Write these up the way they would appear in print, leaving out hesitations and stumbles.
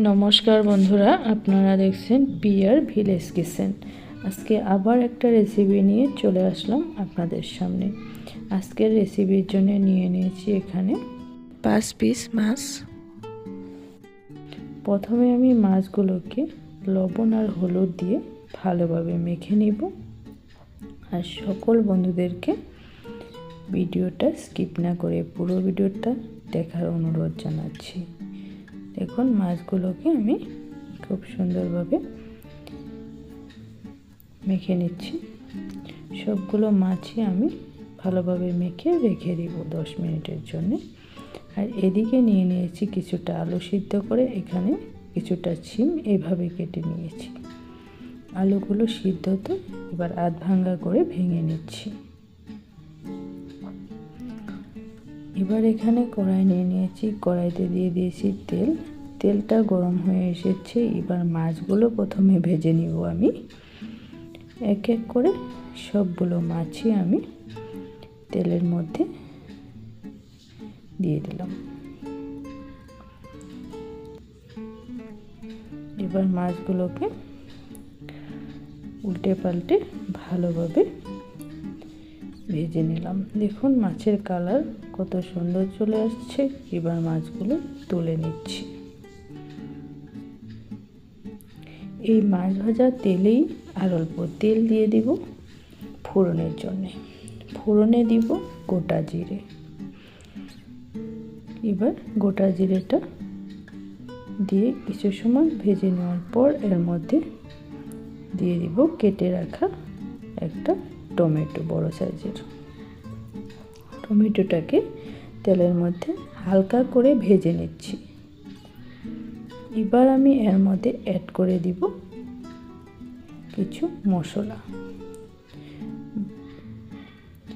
নমস্কার বন্ধুরা, আপনারা দেখছেন পিয়ার ভিলেজ কিচেন। আজকে আবার একটা রেসিপি নিয়ে চলে আসলাম আপনাদের সামনে। আজকের রেসিপির জন্য নিয়ে নিয়েছি এখানে 5 পিস মাছ। প্রথমে আমি মাছগুলোকে লবণ আর হলুদ দিয়ে ভালোভাবে মেখে নিব। আর সকল বন্ধুদেরকে ভিডিওটা স্কিপ না করে পুরো ভিডিওটা দেখার অনুরোধ জানাচ্ছি। দেখুন, মাছগুলোকে আমি খুব সুন্দরভাবে মেখে নিচ্ছি। সবগুলো মাছই আমি ভালোভাবে মেখে রেখে দিব 10 মিনিটের জন্য। আর এদিকে নিয়ে নিয়েছি কিছুটা আলু সিদ্ধ করে, এখানে কিছুটা শিম এইভাবে কেটে নিয়েছি। আলুগুলো সিদ্ধ তো এবার আধ ভাঙ্গা করে ভেঙে নিচ্ছি। এবার এখানে কড়াই নিয়ে নিয়েছি, কড়াইতে দিয়ে দিয়েছি তেল। তেলটা গরম হয়ে এসেছে। এবার মাছগুলো প্রথমে ভেজে নিব। আমি এক এক করে সবগুলো মাছই আমি তেলের মধ্যে দিয়ে দিলাম। এবার মাছগুলোকে উল্টে পাল্টে ভালোভাবে ভেজে নিলাম। দেখুন, মাছের কালার কত সুন্দর চলে আসছে। এবার মাছগুলো তুলে নিচ্ছি। এই মাছ ভাজা তেলেই আর অল্প তেল দিয়ে দিব ফোড়নের জন্য। ফোড়নে দিব গোটা জিরে। এবার গোটা জিরেটা দিয়ে কিছু সময় ভেজে নেওয়ার পর এর মধ্যে দিয়ে দিব কেটে রাখা একটা টমেটো, বড় সাইজের টমেটোটাকে তেলের মধ্যে হালকা করে ভেজে নিচ্ছি। এবার আমি এর মধ্যে অ্যাড করে দিব কিছু মশলা।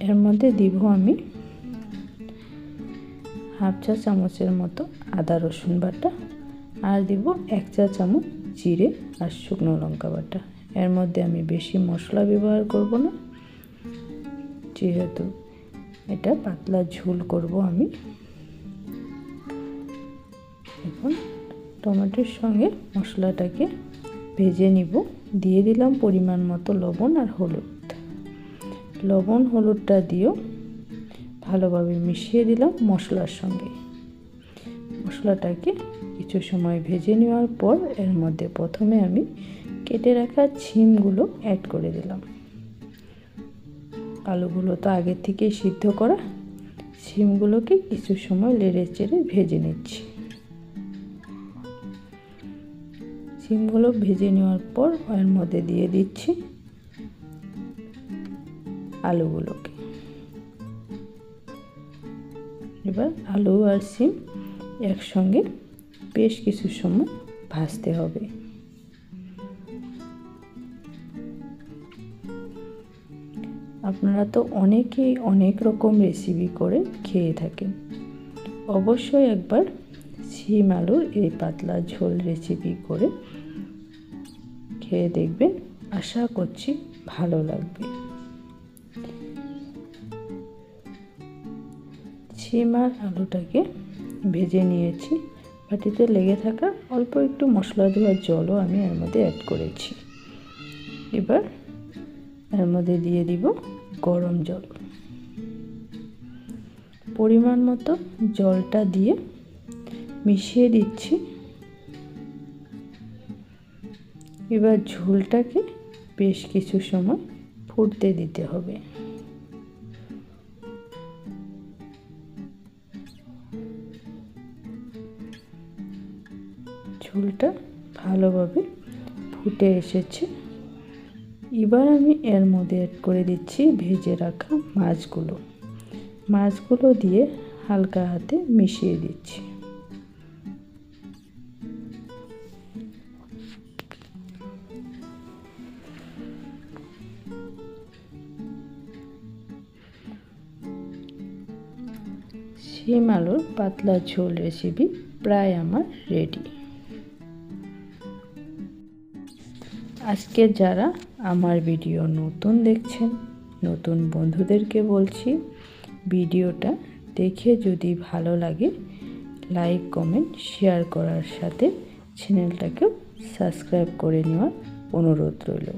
এর মধ্যে দিব আমি হাফ চা চামচের মতো আদা রসুন বাটা, আর দিব 1 চা চামচ জিরে আর শুকনো লঙ্কা বাটা। এর মধ্যে আমি বেশি মশলা ব্যবহার করব না, যেহেতু এটা পাতলা ঝোল করব আমি। এখন টমেটোর সঙ্গে মশলাটাকে ভেজে নিব। দিয়ে দিলাম পরিমাণ মতো লবণ আর হলুদ। লবণ হলুদটা দিয়েও ভালোভাবে মিশিয়ে দিলাম মশলার সঙ্গে। মশলাটাকে কিছু সময় ভেজে নেওয়ার পর এর মধ্যে প্রথমে আমি কেটে রাখা শিমগুলো অ্যাড করে দিলাম। আলুগুলো তো আগে থেকেই সিদ্ধ করা। শিমগুলোকে কিছু সময় নেড়ে চেড়ে ভেজে নিচ্ছি। শিমগুলো ভেজে নেওয়ার পর এর মধ্যে দিয়ে দিচ্ছি আলুগুলোকে। এবার আলু আর শিম একসঙ্গে বেশ কিছু সময় ভাজতে হবে। আপনারা তো অনেকেই অনেক রকম রেসিপি করে খেয়ে থাকেন। অবশ্যই একবার শিম আলুর এই পাতলা ঝোল রেসিপি করে খেয়ে দেখবেন, আশা করছি ভালো লাগবে। শিম আর আলুটাকে ভেজে নিয়েছি। বাটিতে লেগে থাকা অল্প একটু মশলা দেওয়ার জলও আমি এর মধ্যে অ্যাড করেছি। এবার এর মধ্যে দিয়ে দিব গরম জল। পরিমাণ মতো জলটা দিয়ে মিশিয়ে দিচ্ছি। এবার ঝোলটাকে বেশ কিছু সময় ফুটতে দিতে হবে। ঝোলটা ভালোভাবে ফুটে এসেছে। এবার আমি এর মধ্যে অ্যাড করে দিচ্ছি ভেজে রাখা মাছগুলো। মাছগুলো দিয়ে হালকা হাতে মিশিয়ে দিচ্ছি। শিম আলুর পাতলা ঝোল রেসিপি প্রায় আমার রেডি। আজকে যারা আমার ভিডিও নতুন দেখছেন, নতুন বন্ধুদেরকে বলছি, ভিডিওটা দেখে যদি ভালো লাগে লাইক কমেন্ট শেয়ার করার সাথে চ্যানেলটাকেও সাবস্ক্রাইব করে নেওয়ার অনুরোধ রইল।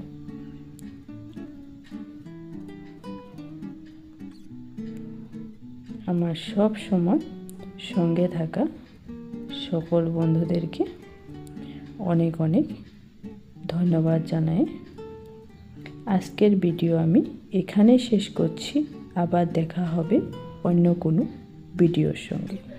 আমার সব সময় সঙ্গে থাকা সকল বন্ধুদেরকে অনেক অনেক ধন্যবাদ জানাই। আজকের ভিডিও আমি এখানে শেষ করছি। আবার দেখা হবে অন্য কোনো ভিডিওর সঙ্গে।